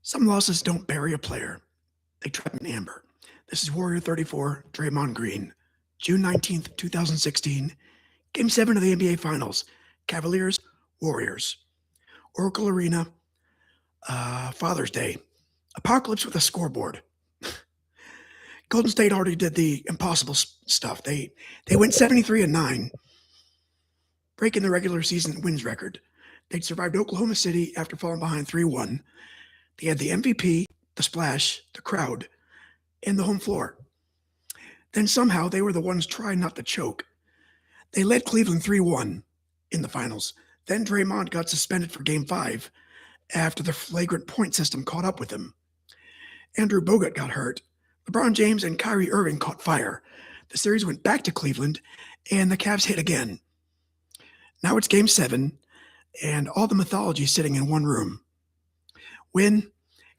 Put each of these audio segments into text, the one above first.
Some losses don't bury a player, they trap an amber. This is Warrior 34, Draymond Green. June 19th, 2016, Game 7 of the NBA Finals. Cavaliers, Warriors. Oracle Arena, Father's Day. Apocalypse with a scoreboard. Golden State already did the impossible stuff. They went 73-9, breaking the regular season wins record. They'd survived Oklahoma City after falling behind 3-1. They had the MVP, the splash, the crowd, and the home floor. Then somehow they were the ones trying not to choke. They led Cleveland 3-1 in the finals. Then Draymond got suspended for Game 5 after the flagrant point system caught up with him. Andrew Bogut got hurt. LeBron James and Kyrie Irving caught fire. The series went back to Cleveland, and the Cavs hit again. Now it's Game 7, and all the mythology sitting in one room. Win,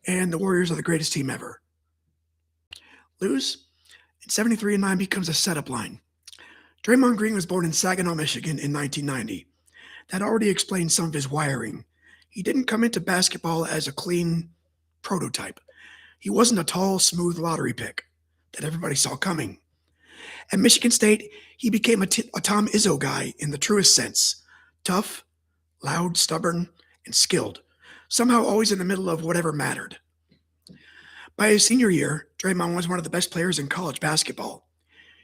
and the Warriors are the greatest team ever. Lose, and 73-9 becomes a setup line. Draymond Green was born in Saginaw, Michigan in 1990. That already explains some of his wiring. He didn't come into basketball as a clean prototype. He wasn't a tall, smooth lottery pick that everybody saw coming. At Michigan State, he became a Tom Izzo guy in the truest sense. Tough, loud, stubborn, and skilled. Somehow always in the middle of whatever mattered. By his senior year, Draymond was one of the best players in college basketball.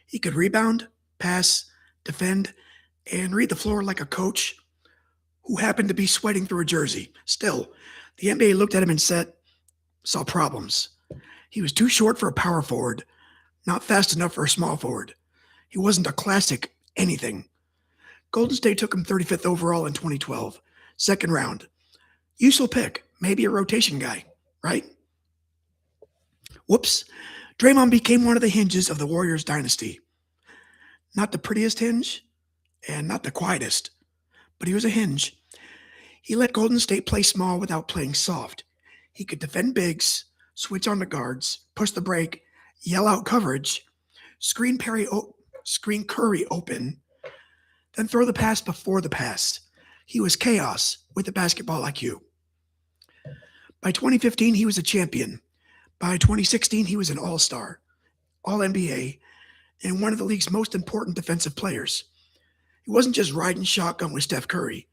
He could rebound, pass, defend, and read the floor like a coach who happened to be sweating through a jersey. Still, the NBA looked at him and saw problems. He was too short for a power forward, not fast enough for a small forward. He wasn't a classic anything. Golden State took him 35th overall in 2012, second round. Useful pick, maybe a rotation guy, right? Whoops. Draymond became one of the hinges of the Warriors dynasty. Not the prettiest hinge, and not the quietest, but he was a hinge. He let Golden State play small without playing soft. He could defend bigs, switch on the guards, push the break, yell out coverage, screen Curry open, then throw the pass before the pass. He was chaos with the basketball IQ. By 2015, he was a champion. By 2016, he was an all-star, all-NBA, and one of the league's most important defensive players. He wasn't just riding shotgun with Steph Curry.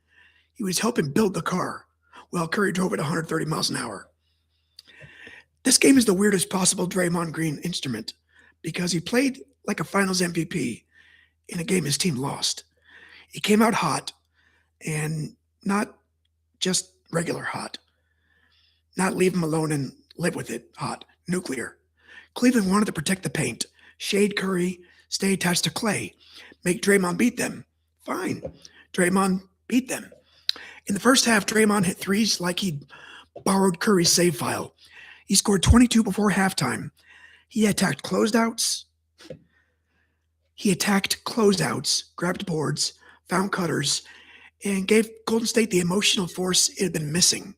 He was helping build the car while Curry drove at 130 miles an hour. This game is the weirdest possible Draymond Green instrument because he played like a finals MVP in a game his team lost. He came out hot, and not just regular hot. Not leave him alone and live with it hot, nuclear. Cleveland wanted to protect the paint, shade Curry, stay attached to Clay, make Draymond beat them. Fine. Draymond beat them. In the first half, Draymond hit threes like he'd borrowed Curry's save file. He scored 22 before halftime. He attacked closeouts, grabbed boards, found cutters, and gave Golden State the emotional force it had been missing.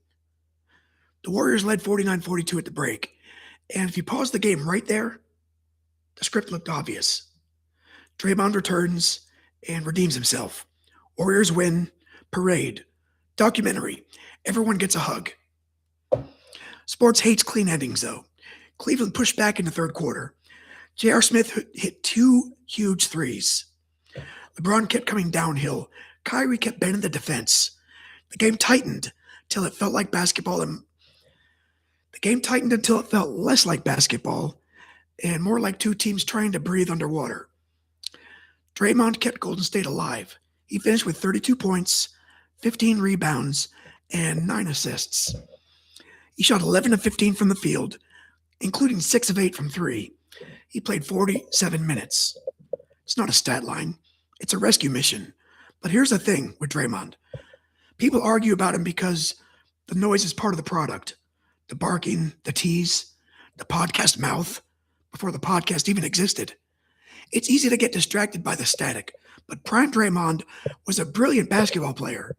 The Warriors led 49-42 at the break, and if you pause the game right there, the script looked obvious. Draymond returns and redeems himself. Warriors win, parade, documentary, everyone gets a hug. Sports hates clean endings, though. Cleveland pushed back in the third quarter. J.R. Smith hit 2 huge threes. LeBron kept coming downhill. Kyrie kept bending the defense. The game tightened until it felt like basketball. The game tightened until it felt less like basketball and more like two teams trying to breathe underwater. Draymond kept Golden State alive. He finished with 32 points, 15 rebounds, and 9 assists. He shot 11 of 15 from the field, including 6 of 8 from 3. He played 47 minutes. It's not a stat line. It's a rescue mission. But here's the thing with Draymond. People argue about him because the noise is part of the product. The barking, the tease, the podcast mouth, before the podcast even existed. It's easy to get distracted by the static, but prime Draymond was a brilliant basketball player.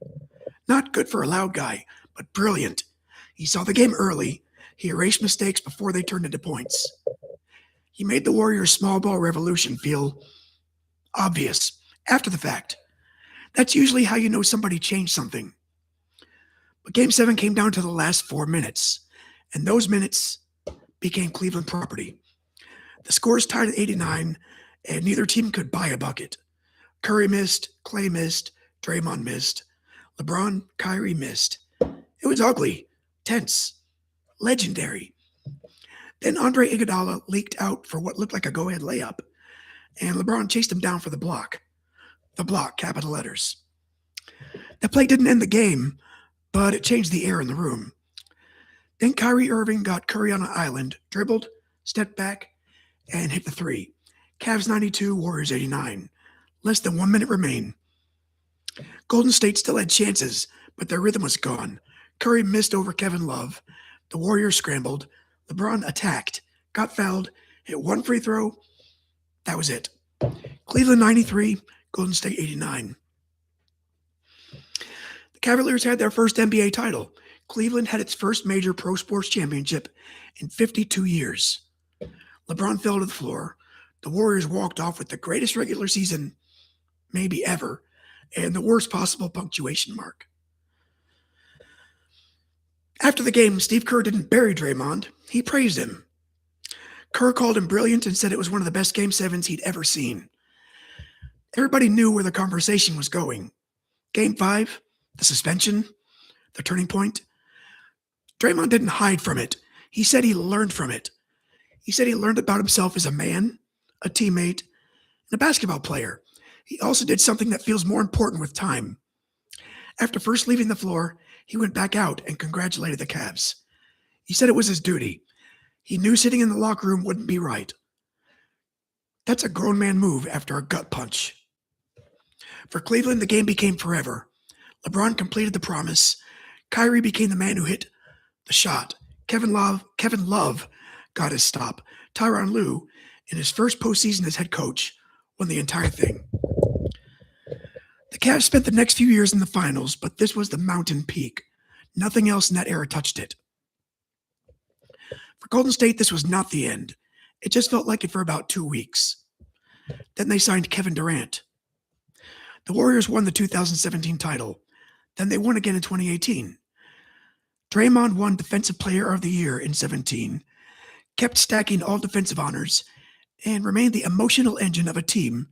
Not good for a loud guy, but brilliant. He saw the game early. He erased mistakes before they turned into points. He made the Warriors' small ball revolution feel obvious after the fact. That's usually how you know somebody changed something. But Game 7 came down to the last 4 minutes, and those minutes became Cleveland property. The scores tied at 89, and neither team could buy a bucket. Curry missed, Clay missed, Draymond missed, LeBron, Kyrie missed. It was ugly, tense, legendary. Then Andre Iguodala leaked out for what looked like a go-ahead layup, and LeBron chased him down for the block. The block, capital letters. That play didn't end the game, but it changed the air in the room. Then Kyrie Irving got Curry on an island, dribbled, stepped back, and hit the three. Cavs 92, Warriors 89. Less than 1 minute remain. Golden State still had chances, but their rhythm was gone. Curry missed over Kevin Love. The Warriors scrambled. LeBron attacked, got fouled, hit one free throw. That was it. Cleveland 93, Golden State 89. The Cavaliers had their first NBA title. Cleveland had its first major pro sports championship in 52 years. LeBron fell to the floor. The Warriors walked off with the greatest regular season, maybe ever, and the worst possible punctuation mark. After the game, Steve Kerr didn't bury Draymond. He praised him. Kerr called him brilliant and said it was one of the best Game 7s he'd ever seen. Everybody knew where the conversation was going. Game 5, the suspension, the turning point. Draymond didn't hide from it. He said he learned from it. He said he learned about himself as a man, a teammate, and a basketball player. He also did something that feels more important with time. After first leaving the floor, he went back out and congratulated the Cavs. He said it was his duty. He knew sitting in the locker room wouldn't be right. That's a grown man move after a gut punch. For Cleveland, the game became forever. LeBron completed the promise. Kyrie became the man who hit the shot. Kevin Love got his stop. Tyronn Lue, in his first postseason as head coach, won the entire thing. The Cavs spent the next few years in the finals, but this was the mountain peak. Nothing else in that era touched it. For Golden State, this was not the end. It just felt like it for about 2 weeks. Then they signed Kevin Durant. The Warriors won the 2017 title. Then they won again in 2018. Draymond won Defensive Player of the Year in 17, kept stacking all defensive honors, and remained the emotional engine of a team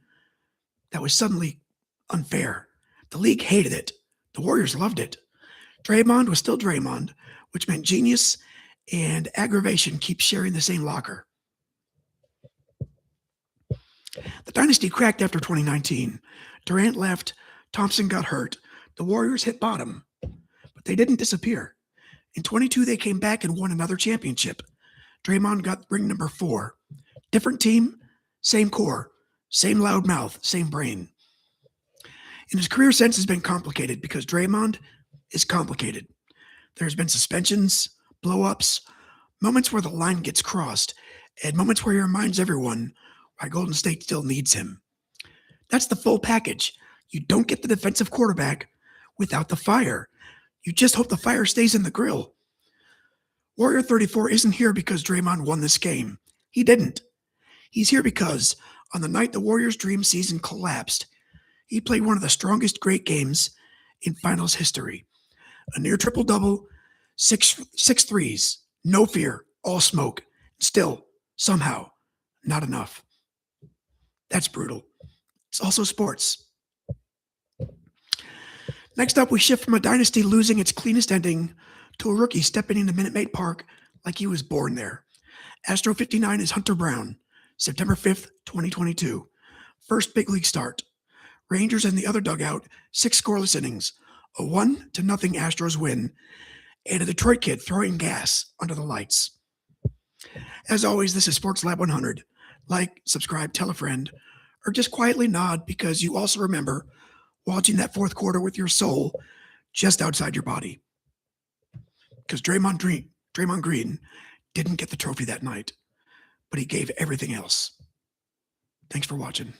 that was suddenly unfair. The league hated it. The Warriors loved it. Draymond was still Draymond, which meant genius and aggravation keep sharing the same locker. The dynasty cracked after 2019. Durant left. Thompson got hurt. The Warriors hit bottom, but they didn't disappear. In 22, they came back and won another championship. Draymond got ring number 4. Different team, same core, same loud mouth, same brain. And his career since has been complicated because Draymond is complicated. There's been suspensions, blow-ups, moments where the line gets crossed, and moments where he reminds everyone why Golden State still needs him. That's the full package. You don't get the defensive quarterback without the fire. You just hope the fire stays in the grill. Warrior 34 isn't here because Draymond won this game. He didn't. He's here because on the night the Warriors' dream season collapsed, he played one of the strongest great games in finals history. A near triple-double, six threes, no fear, all smoke. Still, somehow, not enough. That's brutal. It's also sports. Next up, we shift from a dynasty losing its cleanest ending to a rookie stepping into Minute Maid Park like he was born there. Astro 59 is Hunter Brown, September 5th, 2022. First big league start. Rangers in the other dugout, 6 scoreless innings, a 1-0 Astros win, and a Detroit kid throwing gas under the lights. As always, this is Sports Lab 100. Like, subscribe, tell a friend, or just quietly nod because you also remember watching that fourth quarter with your soul just outside your body. Because Draymond Green didn't get the trophy that night, but he gave everything else. Thanks for watching.